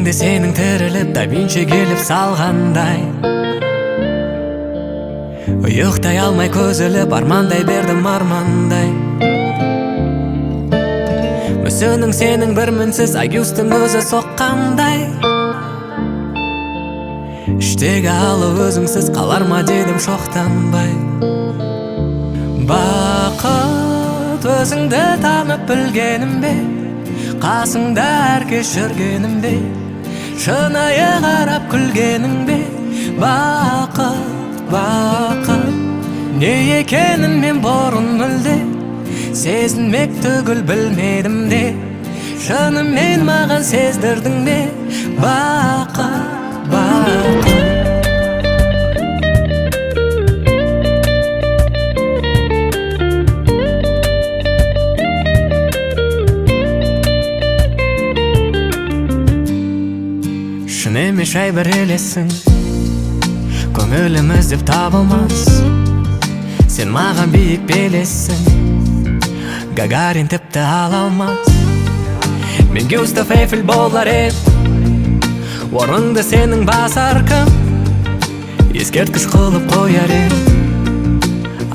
Денеңде сенің тіріліп, да Винчи келіп салғандай. Ұйықтай алмай көз іліп, армандай бердім армандай. Мүсінің сенің бір мінсіз Агюстың өзі соққандай. Іштегі алып өзіңсіз қалар ма дедім шоқтанбай. Бақыт өзіңді танып білгенім бе, қасыңда әр кешіргенім бе, шынайы қарап күлгенің бе. Бақыт, бақыт, не екенін мен бұрын мүлде сезінмек түгіл білмедім де, шынымен маған сездірдің бе. Бақыт, бақыт. Шын емес жай бір елесің, көңілім іздеп табылмас. Сен маған биік белессің, Гагарин тіпті ала алмас. Мен Гюстав Эйфель болар ем, орынды сенің басар кім, ескерткіш қылып қояр ем,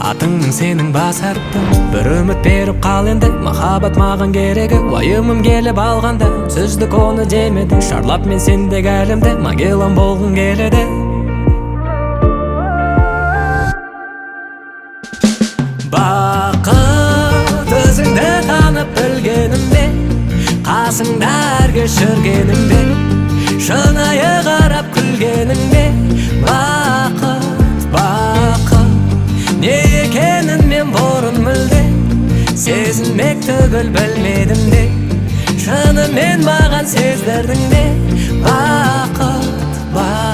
атыңның сенің басарпын. Бір үміт беріп қал енді, махаббат маған керегі. Уайымым келіп алғанда, сөздік оны демеді. Шарлап мен сендегі әлемде, Магеллан болғың келеді. Бақыт өзіңді танып білгенім бе, қасыңда әр кешіргенім бе, шынайы қарап күлгенің бе. Бақыт, бақыт, не екенін мен бұрын мүлде сезінмек түгіл білмедім де, шынымен маған сездірдің де. Бақыт, бақыт.